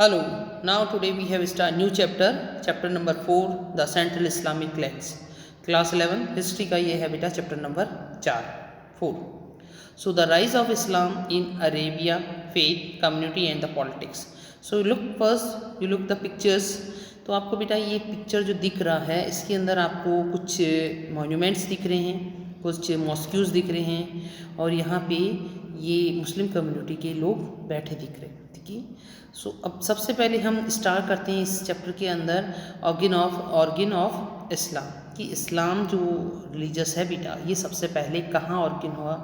Hello, now today we have start new chapter number 4, the Central Islamic Lands. Class 11, history का ये है बेटा chapter number 4. So the rise of Islam in Arabia, faith, community and the politics. So you look the pictures. तो आपको बेटा ये picture जो दिख रहा है इसके अंदर आपको कुछ मॉन्यूमेंट्स दिख रहे हैं, कुछ मॉस्क्यूज दिख रहे हैं और यहाँ पे ये मुस्लिम कम्युनिटी के लोग बैठे दिख रहे हैं। ठीक है, सो अब सबसे पहले हम स्टार्ट करते हैं इस चैप्टर के अंदर ऑर्गिन ऑफ इस्लाम कि इस्लाम जो रिलीजस है बेटा ये सबसे पहले कहाँ ऑर्गिन हुआ,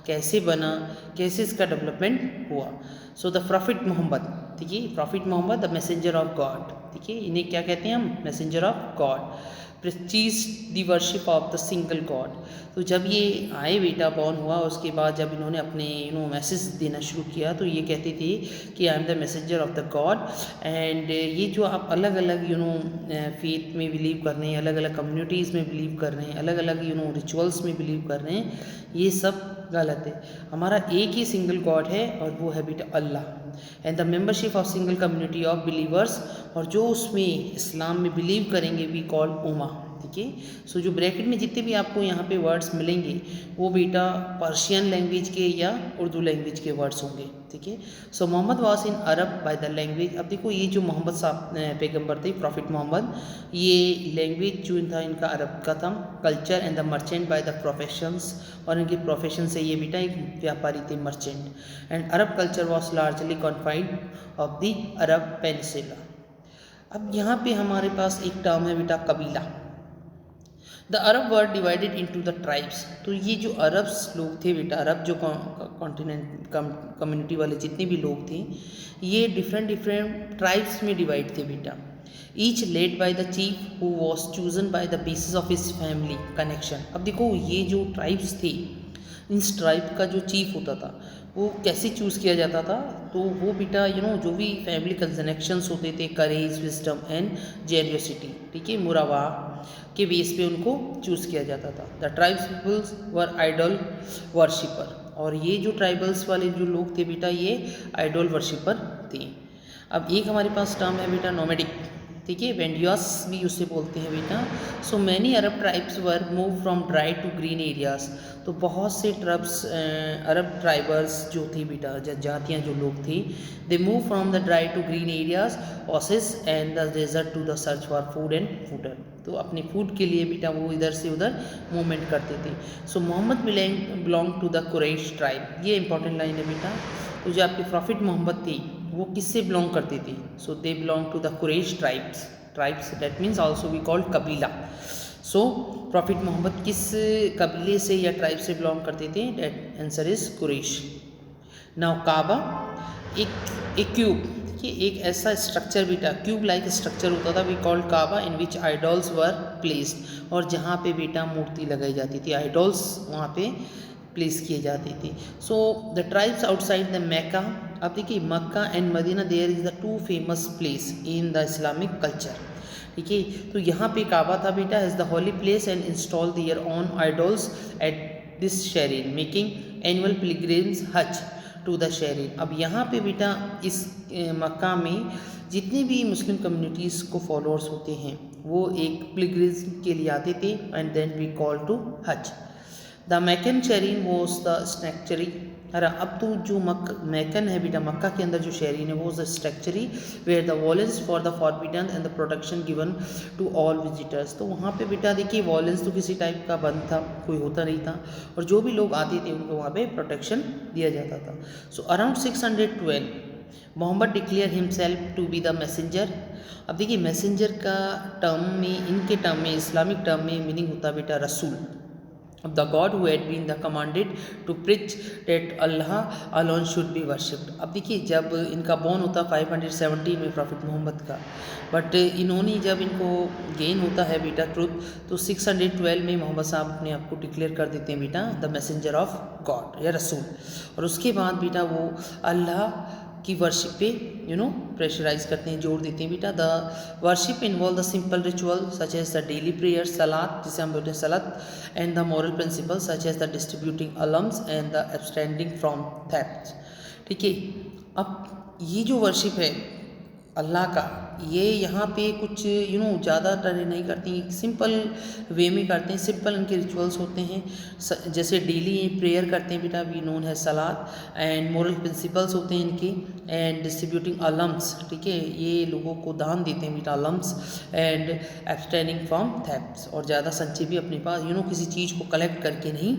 कैसे बना, कैसे इसका डेवलपमेंट हुआ। सो द प्रॉफिट मोहम्मद, ठीक है, prophet Muhammad the messenger of God, ठीक है, इन्हें क्या कहते हैं हम, messenger of God, prestige the worship of the single God. तो जब ये आए बेटा बॉर्न हुआ उसके बाद जब इन्होंने अपने मैसेज देना शुरू किया तो ये कहते थे कि I am the messenger of the God and ये जो आप अलग अलग फेथ में बिलीव कर रहे हैं, अलग अलग कम्युनिटीज़ में बिलीव कर रहे हैं, अलग अलग रिचुअल्स में बिलीव कर रहे हैं, ये सब गलत है। हमारा एक ही सिंगल गॉड है और वो है बेटा Allah and the membership of single community of believers, और जो उसमें इस्लाम में बिलीव करेंगे वी कॉल उमा। ठीक है, सो जो ब्रैकेट में जितने भी आपको यहाँ पे वर्ड्स मिलेंगे वो बेटा पर्शियन लैंग्वेज के या उर्दू लैंग्वेज के वर्ड्स होंगे। ठीक है, so Muhammad was in Arab by the language. अब देखो ये जो मोहम्मद साहब पैगम्बर थे, प्रॉफिट मोहम्मद, ये लैंग्वेज जो था इनका अरब का था, culture and the merchant by the professions, और इनके प्रोफेशन से ये बेटा एक व्यापारी थे, merchant, and Arab culture was largely confined of the Arab peninsula. अब यहाँ पे हमारे पास एक टर्म है बेटा कबीला। The Arab word divided into the tribes. तो ये जो अरब्स लोग थे बेटा, अरब जो कॉन्टिनेंट कम्युनिटी वाले जितने भी लोग थे ये डिफरेंट ट्राइब्स में डिवाइड थे बेटा, each led by the chief who was chosen by the basis of his family connection. अब देखो ये जो ट्राइब्स थे, इस ट्राइब का जो चीफ होता था वो कैसे चूज़ किया जाता था, तो वो बेटा जो भी फैमिली कनेक्शंस होते थे, करेज, विजडम एंड जेनियोसिटी, ठीक है, मुरावा के बेस पे उनको चूज़ किया जाता था। The tribes peoples were idol worshipper, और ये जो ट्राइबल्स वाले जो लोग थे बेटा ये आइडल वर्शिपर थे। अब एक हमारे पास टर्म है बेटा नोमैडिक, ठीक है, वेंडियस भी उसे बोलते हैं बेटा। So many Arab tribes were move from dry to green areas. तो बहुत से अरब ट्राइबल्स जो थे बेटा, जातियाँ जो लोग थी, they move from the dry to green areas, oasis and the desert to the search for food and fodder. तो अपने फूड के लिए बेटा वो इधर से उधर मूवमेंट करते थे। So Muhammad belong to the Quraysh tribe, ये इंपॉर्टेंट लाइन है बेटा। तो जो आपके प्रॉफिट मोहम्मद थे वो किससे बिलोंग करते थे, so they belong to the Quraysh tribes that means also we called कबीला। सो प्रॉफिट मोहम्मद किस कबीले से या ट्राइब से बिलोंग करते थे, that answer is Quraysh. Now Kaaba, एक क्यूब, देखिए एक ऐसा स्ट्रक्चर बेटा, क्यूब लाइक स्ट्रक्चर होता था, we called Kaaba, in which idols were placed, और जहाँ पे बेटा मूर्ति लगाई जाती थी, आइडल्स वहाँ पे प्लेस किए जाते थे। So the tribes outside the Mecca, अब देखिए Mecca and Medina there is the two famous place in the Islamic culture, ठीक है। तो यहाँ पे काबा था बेटा, is the holy place and install their own idols at this shrine, making annual pilgrims hajj to the shrine. अब यहाँ पे बेटा इस मक्का में जितने भी मुस्लिम कम्युनिटीज़ को फॉलोअर्स होते हैं वो एक पिलग्रिम्स के लिए आते थे, and then we call to hajj. The Meccan shrine was the sanctuary, अरे अब तो जो मैकन है बेटा, मक्का के अंदर जो शेरीन है वो the sanctuary where the violence for the forbidden and the protection given to all visitors. तो वहाँ पे बेटा देखिए वॉलेंस तो किसी टाइप का बंद था, कोई होता नहीं था, और जो भी लोग आते थे उनको वहाँ पे प्रोटेक्शन दिया जाता था। So around 612 Muhammad declare himself to be the messenger. अब देखिए मैसेंजर का टर्म में, इनके टर्म में, इस्लामिक टर्म में मीनिंग होता है बेटा रसूल, of the God who had been the commanded to preach that Allah alone should be worshipped। अब देखिए जब इनका बॉर्न होता 517 में प्रॉफिट मोहम्मद का, बट इन्होंने जब इनको गेन होता है बेटा ट्रुथ, तो 612 में मोहम्मद साहब अपने आप को डिक्लेयर कर देते हैं बेटा द मैसेंजर ऑफ गॉड या रसूल, और उसके बाद बेटा वो अल्लाह की वर्शिप पे प्रेशराइज करते हैं, जोड़ देते हैं बेटा। The worship involve the simple ritual such as the daily prayer, सलात जिसे हम बोलते हैं सलात, and the moral principle such as the distributing alms and the abstaining from theft. ठीक है, अब ये जो वर्शिप है अल्लाह का, ये यहाँ पे कुछ ज़्यादा तरह नहीं करती, सिंपल वे में करते हैं, सिंपल इनके रिचुअल्स होते हैं। जैसे डेली प्रेयर करते हैं बेटा, वी नोन है सलात, एंड मोरल प्रिंसिपल्स होते हैं इनके, एंड डिस्ट्रीब्यूटिंग अलम्स, ठीक है, ये लोगों को दान देते हैं बेटा अलम्स, एंड एब्सटेनिंग फ्रॉम थेफ्ट्स, और ज़्यादा संचय भी अपने पास किसी चीज़ को कलेक्ट करके नहीं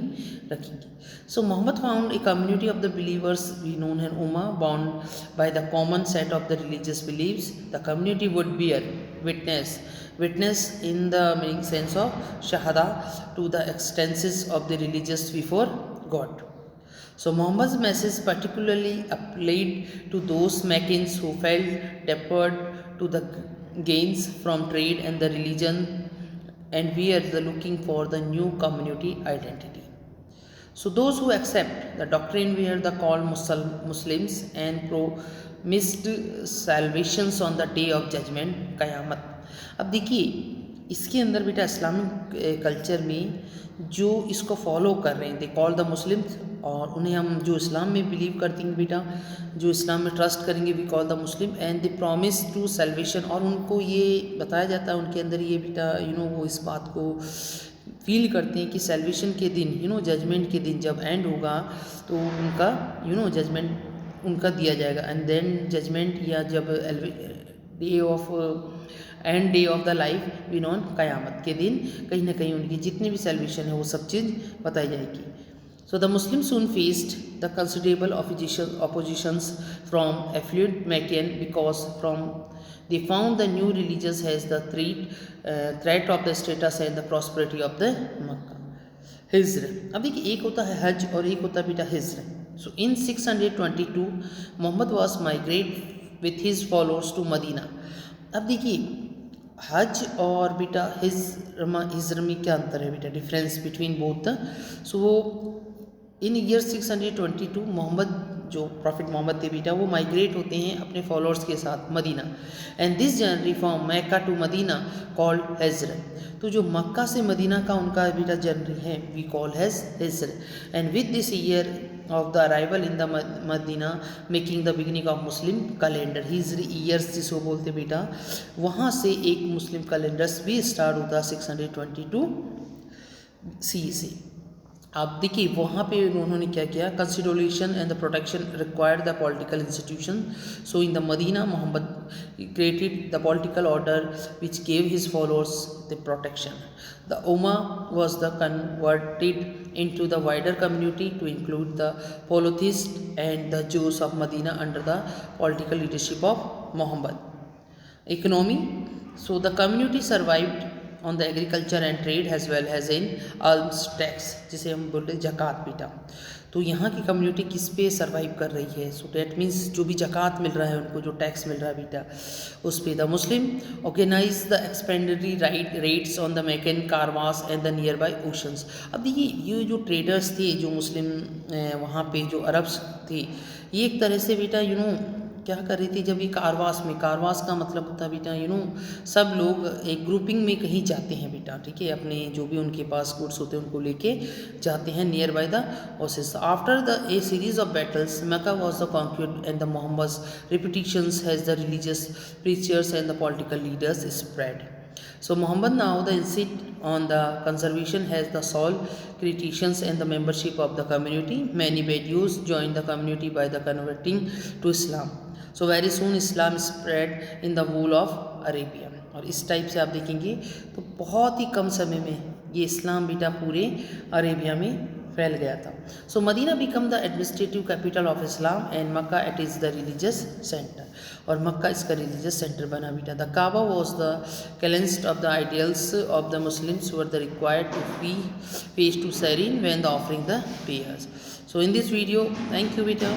रखेंगे। So Muhammad found a community of the believers we known as Ummah, bound by the common set of the religious beliefs. The community would bear witness in the meaning sense of shahada to the extensions of the religious before God. So Muhammad's message particularly applied to those Meccans who felt debted to the gains from trade and the religion, and were looking for the new community identity. So those who accept the doctrine were the called Muslims and promised salvations on the day of judgment, क़यामत। अब देखिए इसके अंदर बेटा Islamic culture में जो इसको follow कर रहे हैं दे कॉल द मुस्लिम्स, और उन्हें हम जो इस्लाम में बिलीव करती हैं बेटा, जो इस्लाम में ट्रस्ट करेंगे we call the Muslim, and they promise to salvation, और उनको ये बताया जाता है उनके अंदर ये बेटा वो इस बात को फील करते हैं कि सेल्वेशन के दिन जजमेंट के दिन जब एंड होगा तो उनका जजमेंट उनका दिया जाएगा, एंड देन जजमेंट या जब day of end day of the life we known क़यामत के दिन कहीं ना कहीं उनकी जितनी भी सेल्वेशन है वो सब चीज़ बताई जाएगी। So the Muslims soon faced the considerable oppositions from affluent Meccan because they found the new religions has the threat of the status and the prosperity of the Makkah. हिज्र, अब देखिए एक होता है हज और एक होता है बेटा हिज्र। So in 622 Muhammad was migrate with his followers to Medina. अब देखिए हज और बेटा हिज्र में क्या अंतर है बेटा, difference between both the. So in year 622 Muhammad जो प्रॉफिट मोहम्मद थे बेटा वो माइग्रेट होते हैं अपने फॉलोअर्स के साथ Medina, and this journey from Mecca to Medina called हिज्र। तो जो मक्का से मदीना का उनका बेटा जर्नी है वी कॉल हैज हिज्र, and with this year of the arrival in the Medina making the beginning of Muslim calendar. हिज्र ईयर्स जिसको बोलते बेटा, वहाँ से एक मुस्लिम कैलेंडर्स भी स्टार्ट होता 622 सी से। आप देखिए वहाँ पे उन्होंने क्या किया, consideration and the protection required the political institution. So in the Medina Muhammad created the political order which gave his followers the protection. The Ummah was the converted into the wider community to include the polytheists and the Jews of Medina under the political leadership of Muhammad. Economy, so the community survived on the agriculture and trade as well as in alms tax, जिसे हम बोलते हैं जक़ात बेटा। तो यहाँ की community किस पे सर्वाइव कर रही है, सो डैट मीन्स जो भी जक़ात मिल रहा है उनको, जो टैक्स मिल रहा है बेटा उस पे। The Muslim organise the expenditure rates on the Meccan caravans and the near by ओशंस। अब देखिए ये जो ट्रेडर्स थे जो मुस्लिम वहाँ पे जो अरब्स थे, ये एक तरह से बेटा क्या कर रही थी, जब ये कारवास का मतलब होता है बेटा सब लोग एक ग्रुपिंग में कहीं जाते हैं बेटा, ठीक है, अपने जो भी उनके पास गुड्स होते हैं उनको लेके जाते हैं near by the oasis. After the a series of battles Mecca was the conquered and the Muhammad's reputations has the religious preachers and the political leaders spread. So Muhammad now the insist on the conservation has the sole criticians and the membership of the community. Many Bedouins joined the community by the converting to Islam. So very soon Islam spread in the whole of Arabia. और इस type से आप देखेंगे तो बहुत ही कम समय में ये इस्लाम बेटा पूरे अरेबिया में फैल गया था। So Medina become the administrative capital of Islam and Mecca it is the religious centre, और मक्का इसका रिलीजियस सेंटर बना बेटा। The Kaaba was the cleansed of the ideals of the Muslims were the required to be face to Sarin when the offering the prayers. So in this video, thank you beta.